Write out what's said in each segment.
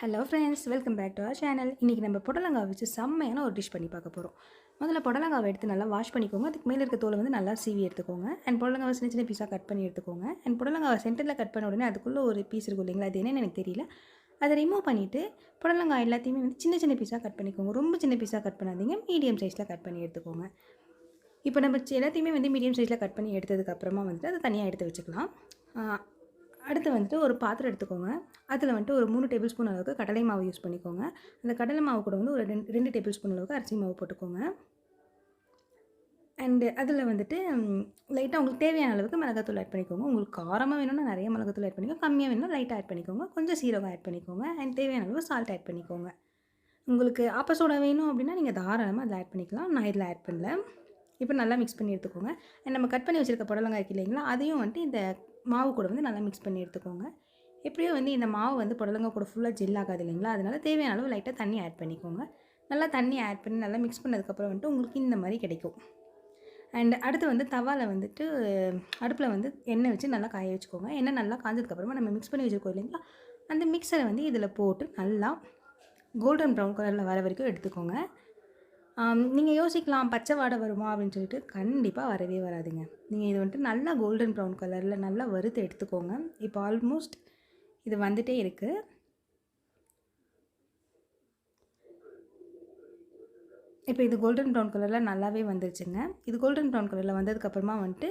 Hello friends, welcome back to our channel. இன்றைக்கி நம்ம புடலங்காய் வச்சு செம்மையான ஒரு டிஷ் பண்ணி பார்க்க போகிறோம். முதல்ல புடலங்காவை எடுத்து நல்லா வாஷ் பண்ணிக்கோங்க. அதுக்கு மேலே இருக்க தோலை வந்து நல்லா சீவி எடுத்துக்கோங்க. அண்ட் புடலங்காவை சின்ன சின்ன பீஸாக கட் பண்ணி எடுத்துக்கோங்க. அண்ட் புடலங்காவை சென்டரில் கட் பண்ண உடனே அதுக்குள்ளே ஒரு பீஸ் இருக்கும் இல்லைங்களா, அது என்னன்னு எனக்கு தெரியல. அதை ரிமூவ் பண்ணிவிட்டு புடலங்காய் எல்லாத்தையுமே வந்து சின்ன சின்ன பீஸாக கட் பண்ணிக்கோங்க. ரொம்ப சின்ன பீஸாக கட் பண்ணாதீங்க, மீடியம் சைஸில் கட் பண்ணி எடுத்துக்கோங்க. இப்போ நம்ம எல்லாத்தையுமே வந்து மீடியம் சைஸில் கட் பண்ணி எடுத்ததுக்கப்புறமா வந்துட்டு அதை தனியாக எடுத்து வச்சுக்கலாம். அடுத்து வந்துட்டு ஒரு பாத்திரம் எடுத்துக்கோங்க. அதில் வந்துட்டு ஒரு 3 டேபிள் ஸ்பூன் அளவுக்கு கடலை மாவு யூஸ் பண்ணிக்கோங்க. அந்த கடலை மாவு கூட வந்து ஒரு 2 டேபிள் ஸ்பூன் அளவுக்கு அரிசி மாவு போட்டுக்கோங்க. அண்டு அதில் வந்துட்டு லைட்டாக உங்களுக்கு தேவையான அளவுக்கு மிளகாத்தூள் ஆட் பண்ணிக்கோங்க. உங்களுக்கு காரமாக வேணும்னா நிறைய மிளகாத்தூள் ஆட் பண்ணிக்கோங்க, கம்மியாக வேணும்னா லைட்டாக ஆட் பண்ணிக்கோங்க. கொஞ்சம் சீரகம் ஆட் பண்ணிக்கோங்க. அண்ட் தேவையான அளவு சால்ட் ஆட் பண்ணிக்கோங்க. உங்களுக்கு ஆப்ப சோடா வேணும் அப்படின்னா நீங்கள் தாராளமாக அதில் ஆட் பண்ணிக்கலாம். நான் இதில் ஆட் பண்ணல. இப்போ நல்லா மிக்ஸ் பண்ணி எடுத்துக்கோங்க. அண்ட் நம்ம கட் பண்ணி வச்சுருக்க புடலங்காய் இருக்கு இல்லைங்களா, அதையும் வந்துட்டு இந்த மாவு கூட வந்து நல்லா மிக்ஸ் பண்ணி எடுத்துக்கோங்க. எப்படியோ வந்து இந்த மாவு வந்து புடலங்காய் கூட ஃபுல்லாக ஜெல் ஆகாது இல்லைங்களா, அதனால தேவையான அளவு லைட்டாக தண்ணி ஆட் பண்ணிக்கோங்க. நல்லா தண்ணி ஆட் பண்ணி நல்லா மிக்ஸ் பண்ணதுக்கப்புறம் வந்துட்டு உங்களுக்கு இந்த மாதிரி கிடைக்கும். அண்ட் அடுத்து வந்து தவாவில் வந்துட்டு அடுப்பில் வந்து எண்ணெய் வச்சு நல்லா காய வச்சுக்கோங்க. எண்ணெய் நல்லா காஞ்சதுக்கப்புறமா நம்ம மிக்ஸ் பண்ணி வச்சுருக்கோம் இல்லைங்களா, அந்த மிக்சரை வந்து இதில் போட்டு நல்லா கோல்டன் ப்ரௌன் கலரில் வர வரைக்கும் எடுத்துக்கோங்க. நீங்கள் யோசிக்கலாம் பச்சை வாடை வருமா அப்படின்னு சொல்லிட்டு, கண்டிப்பாக வரவே வராதுங்க. நீங்கள் இது வந்துட்டு நல்லா கோல்டன் ப்ரௌன் கலரில் நல்லா வறுத்து எடுத்துக்கோங்க. இப்போ ஆல்மோஸ்ட் இது வந்துகிட்டே இருக்குது. இப்போ இது கோல்டன் ப்ரௌன் கலரில் நல்லாவே வந்துருச்சுங்க. இது கோல்டன் ப்ரௌன் கலரில் வந்ததுக்கப்புறமா வந்துட்டு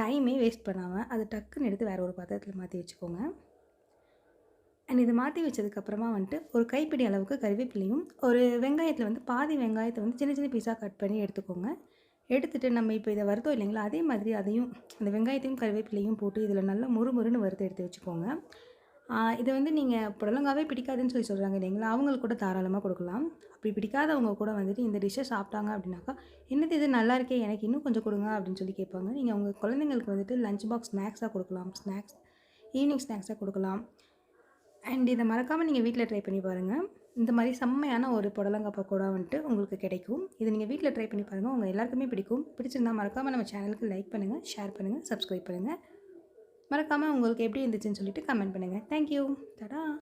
டைமே வேஸ்ட் பண்ணாமல் அதை டக்குன்னு எடுத்து வேறு ஒரு பாத்திரத்தில் மாற்றி வச்சுக்கோங்க. அண்ட் இதை மாற்றி வச்சதுக்கப்புறமா வந்துட்டு ஒரு கைப்பிடி அளவுக்கு கறிவேப்பிலையும், ஒரு வெங்காயத்தில் வந்து பாதி வெங்காயத்தை வந்து சின்ன சின்ன பீஸாக கட் பண்ணி எடுத்துக்கோங்க. எடுத்துகிட்டு நம்ம இப்போ இதை வறுத்தோம் இல்லைங்களா, அதே மாதிரி அதையும் அந்த வெங்காயத்தையும் கறிவேப்பிலையும் போட்டு இதில் நல்லா முறுமுறுன்னு வறுத்து எடுத்து வச்சுக்கோங்க. இதை வந்து நீங்கள் புடலங்காவே பிடிக்காதுன்னு சொல்லி சொல்கிறாங்க இல்லைங்களா, அவங்களுக்கு கூட தாராளமாக கொடுக்கலாம். அப்படி பிடிக்காதவங்க கூட வந்துட்டு இந்த டிஷ்ஷை சாப்பிட்டாங்க அப்படின்னாக்கா, என்னது இது நல்லா இருக்கே, எனக்கு இன்னும் கொஞ்சம் கொடுங்க அப்படின்னு சொல்லி கேட்பாங்க. நீங்கள் உங்கள் குழந்தைங்களுக்கு வந்துட்டு லஞ்ச் பாக்ஸ் ஸ்நாக்ஸாக கொடுக்கலாம், ஈவினிங் ஸ்நாக்ஸாக கொடுக்கலாம். அண்ட் இதை மறக்காமல் நீங்கள் வீட்டில் ட்ரை பண்ணி பாருங்கள். இந்த மாதிரி செம்மையான ஒரு புடலங்காய் பக்கோடா வந்துட்டு உங்களுக்கு கிடைக்கும். இதை நீங்கள் வீட்டில் ட்ரை பண்ணி பாருங்கள், உங்கள் எல்லாருக்குமே பிடிக்கும். பிடிச்சிருந்தால் மறக்காமல் நம்ம சேனலுக்கு லைக் பண்ணுங்கள், ஷேர் பண்ணுங்கள், சப்ஸ்கிரைப் பண்ணுங்கள். மறக்காமல் உங்களுக்கு எப்படி இருந்துச்சுன்னு சொல்லிட்டு கமெண்ட் பண்ணுங்கள். தேங்க்யூ. தடா.